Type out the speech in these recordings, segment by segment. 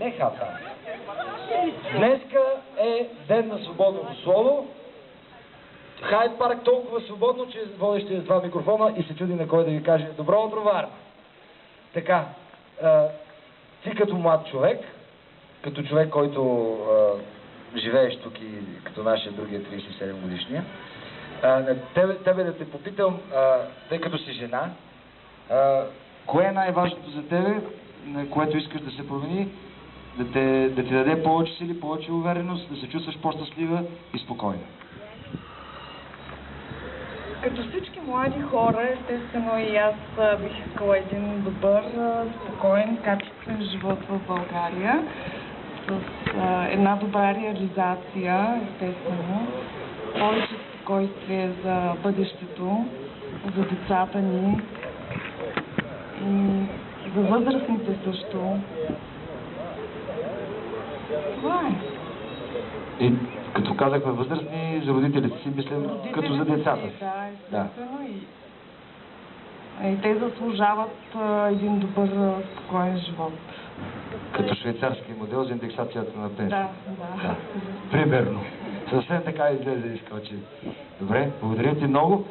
не хата. Днеска е ден на свободното слово. Хайд парк толкова свободно, че водещи с два микрофона и се чуди на кой да ви каже добро утро, Варна. Така, ти като млад човек, като човек, който живееш тук и като нашия другия 37 годишния, тебе да те попитам, тъй като си жена, кое е най-важното за тебе, на което искаш да се промени, да ти даде повече сили, повече увереност, да се чувстваш по-щастлива и спокойна? Като всички млади хора, естествено и аз бих искала един добър, спокоен, качествен живот в България, с една добра реализация, естествено, повече спокойствие за бъдещето, за децата ни и за възрастните също. Това е. И като казахме възрастни, за родителите си мислим като за децата. Да, естествено. И те заслужават един добър, спокоен живот. Като швейцарски модел за индексацията на пенсията. Да. Примерно. Съвсем така излезе изкочи. Добре, благодаря ти много.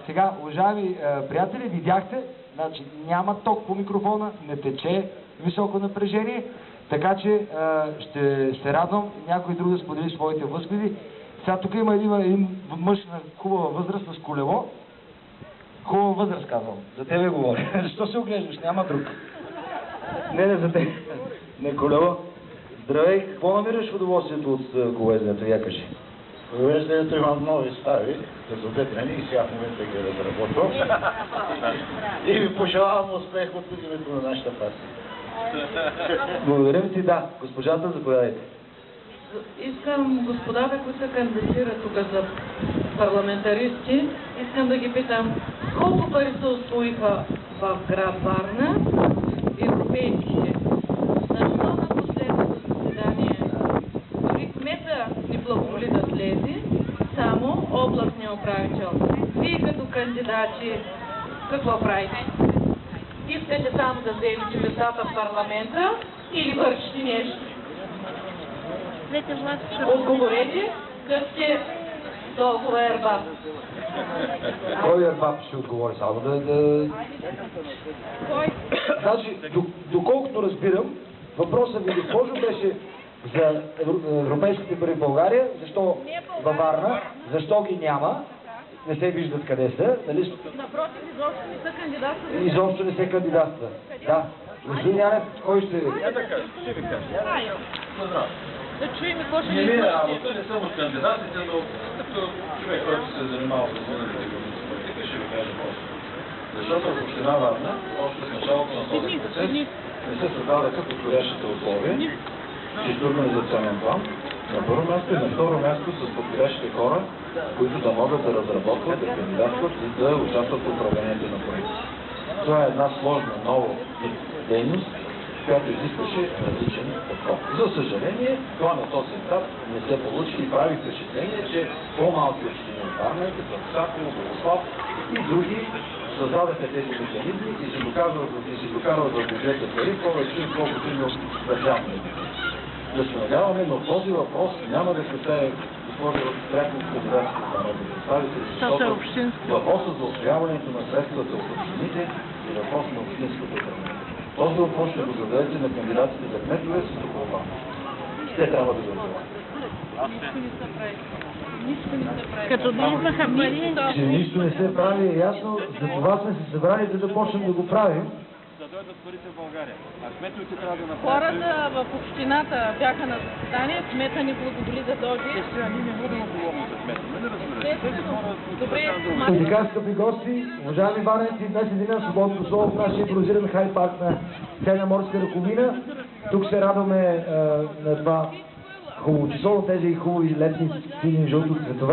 Сега, уважаеми приятели, видяхте, значи няма ток по микрофона, не тече високо напрежение, така че ще се радвам някой друг да сподели своите възгледи. Сега тук има един мъж на хубава възраст с колело. Хубава възраст, казвам. За тебе говоря. Защо се оглеждаш? Няма друг. Не за теб. Не колело. Здравей, какво намираш в удоволствието от колезенето? Я кажи. Колезенето имам нови стари, разобедрени и сега в момента ги разработвам. И ви пожелавам успех от името на нашата партия. Благодарим ти, да. Госпожата, заповядайте. Искам господата, които се кандидатират тук за парламентаристи, искам да ги питам, колко пари се усвоиха в град Варна, европейските? Защо на последното заседание дори кмета ни благоволи да слезе, само областния управител? Вие като кандидати, какво правите? Искате само да вземете местата в парламента или вършите нещо? Отговорете, как сте толкова ербаб. Кой ербаб ще отговори само? Кой? Значи, доколкото разбирам, въпросът ви, госпожо, беше за европейските пари в България, защо във Варна, защо ги няма, не се виждат къде са, нали? Напротив, изобщо не са кандидатства. Изобщо не се кандидатства. Да. Господин Янев, кой ще... Я да кажа, ще ви кажа. Да чуем и какво ще Не ни ми е кажете. работа, не съм от кандидатите, но като човек, който се е занимавал с миналите политика, ще ви кажа просто. Защото в община Варна, още с началото на този процес, не се създадаха подходящите условия, чисто организационен план, на първо място и на второ място с подходящите хора, които да могат да разработват, да кандидатстват и да участват в управлението на проекти. Това е една сложна, нова дейност, която изискваше различен подход. За съжаление, това на този етап не се получи и прави впечатление, че по-малки общини от Варна, като Саково, Богослав и други, създадаха тези механизми и се докарват в бюджета пари повече, отколкото има от държавния бюджет. Да се надяваме, но този въпрос няма да касае госпожа пряко кандидатите на народни представители, защото въпросът за усвояването на средствата от общините е въпрос на общинското управление. Този въпрос ще го зададете на кандидатите за кметове с около. Те трябва да го отговорят. Като дойдоха пари, Че нищо не се прави, е ясно, за това сме се събрали да започнем да го правим. Да дойдат парите в България. А кметовете трябва да направят. хората в общината бяха на заседание, кмета ни благоволи да дойде. Сега ние не можем да говорим за кмета. Не разбирате. Добре, И така, скъпи гости, уважаеми варненци, днес е деня на свободното слово в нашия импровизиран хайд парк на Черноморска Раковина. Тук се радваме на това хубаво число, тези хубави летни сини жълто цветове.